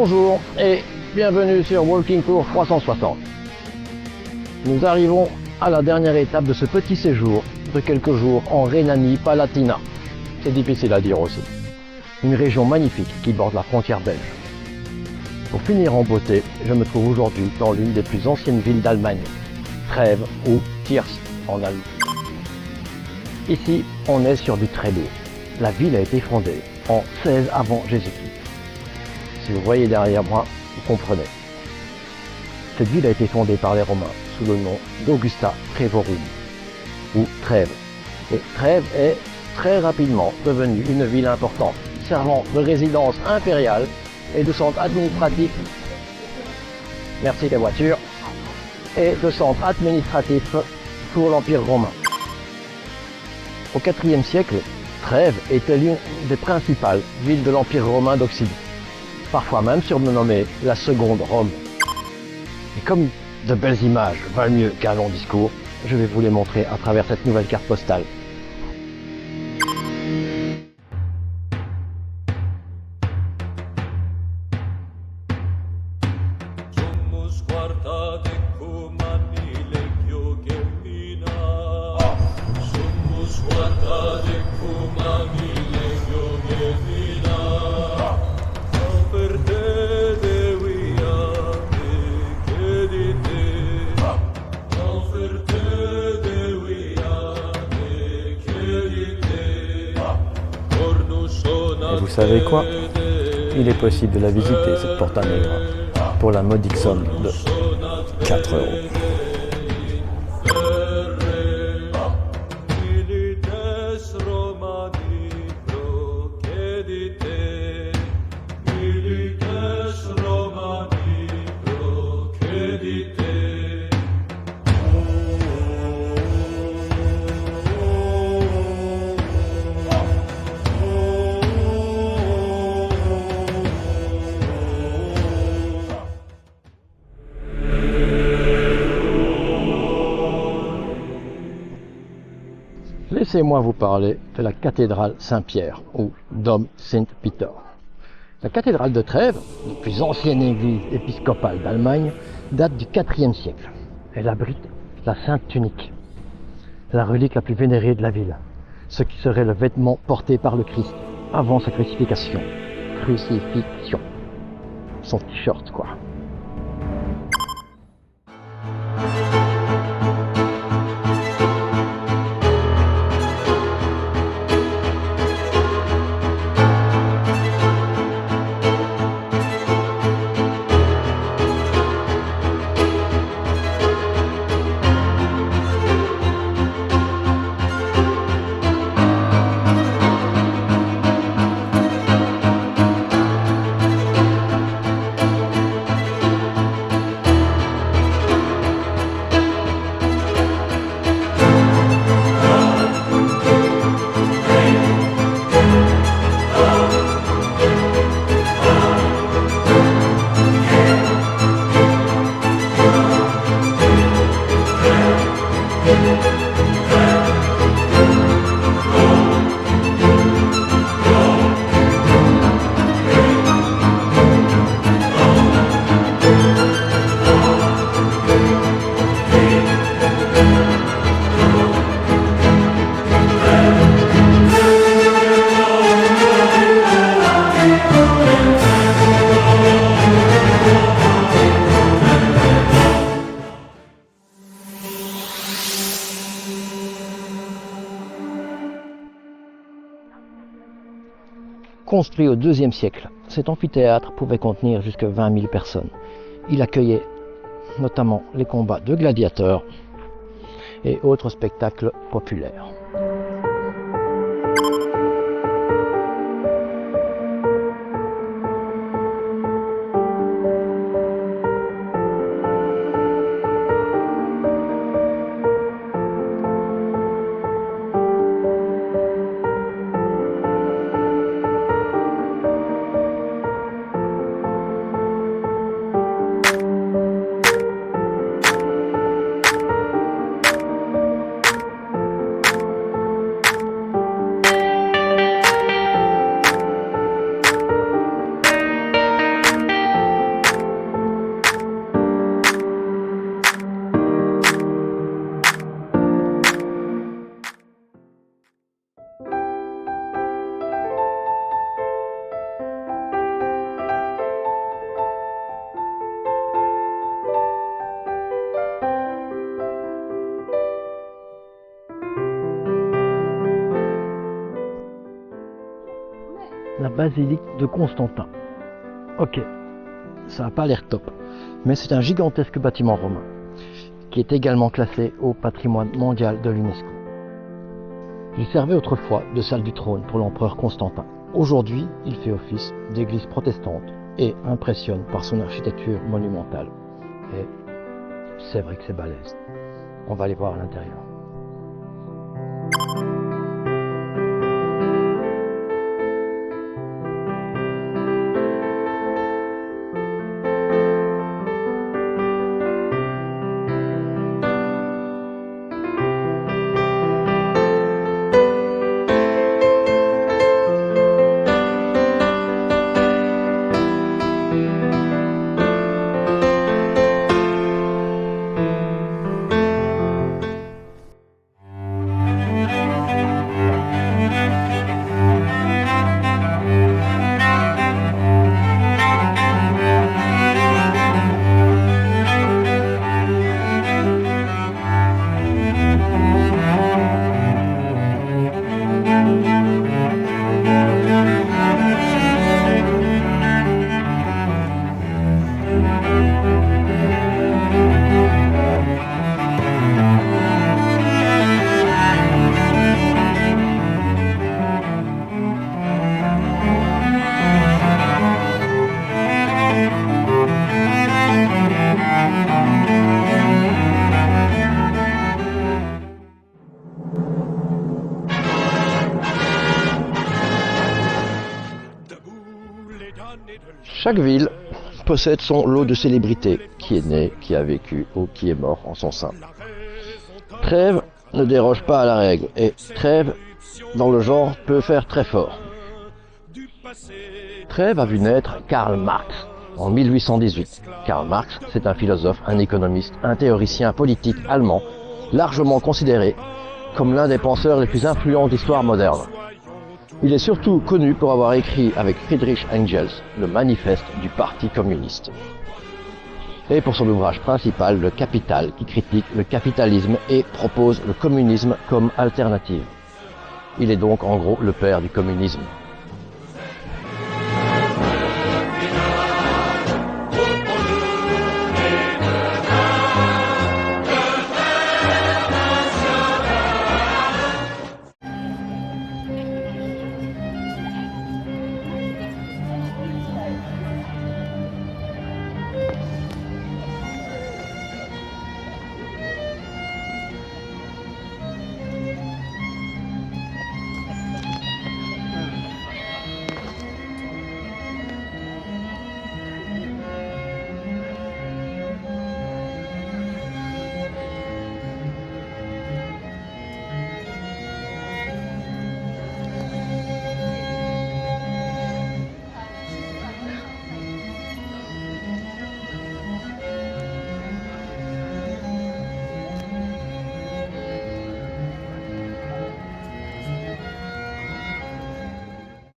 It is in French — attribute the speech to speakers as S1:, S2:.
S1: Bonjour et bienvenue sur Walking Tour 360. Nous arrivons à la dernière étape de ce petit séjour de quelques jours en Rhénanie-Palatinat. C'est difficile à dire aussi. Une région magnifique qui borde la frontière belge. Pour finir en beauté, je me trouve aujourd'hui dans l'une des plus anciennes villes d'Allemagne, Trèves ou Thiers en allemand. Ici, on est sur du très lourd. La ville a été fondée en 16 avant Jésus-Christ. Si vous voyez derrière moi, vous comprenez. Cette ville a été fondée par les Romains sous le nom d'Augusta Trevorum, ou Trèves. Et Trèves est très rapidement devenue une ville importante, servant de résidence impériale et de centre administratif, merci les voitures, et de centre administratif pour l'Empire romain. Au IVe siècle, Trèves était l'une des principales villes de l'Empire romain d'Occident, parfois même surnommée la Seconde Rome. Et comme de belles images valent mieux qu'un long discours, je vais vous les montrer à travers cette nouvelle carte postale.
S2: Et vous savez quoi? Il est possible de la visiter, cette Porta Negra, pour la modique somme de 4 €.
S1: Laissez-moi vous parler de la cathédrale Saint-Pierre, ou Dom Saint-Peter. La cathédrale de Trèves, la plus ancienne église épiscopale d'Allemagne, date du IVe siècle. Elle abrite la Sainte Tunique, la relique la plus vénérée de la ville, ce qui serait le vêtement porté par le Christ avant sa crucifixion. Crucifixion. Son t-shirt, quoi. Construit au IIe siècle, cet amphithéâtre pouvait contenir jusqu'à 20 000 personnes. Il accueillait notamment les combats de gladiateurs et autres spectacles populaires. basilique de Constantin. Ok, ça n'a pas l'air top, mais c'est un gigantesque bâtiment romain qui est également classé au patrimoine mondial de l'UNESCO. Il servait autrefois de salle du trône pour l'empereur Constantin. Aujourd'hui, il fait office d'église protestante et impressionne par son architecture monumentale. Et c'est vrai que c'est balèze. On va aller voir à l'intérieur. Chaque ville possède son lot de célébrités, qui est né, qui a vécu ou qui est mort en son sein. Trèves ne déroge pas à la règle, et Trèves, dans le genre, peut faire très fort. Trèves a vu naître Karl Marx en 1818. Karl Marx, c'est un philosophe, un économiste, un théoricien politique allemand, largement considéré comme l'un des penseurs les plus influents d'histoire moderne. Il est surtout connu pour avoir écrit avec Friedrich Engels le manifeste du Parti communiste. Et pour son ouvrage principal, Le Capital, qui critique le capitalisme et propose le communisme comme alternative. Il est donc en gros le père du communisme.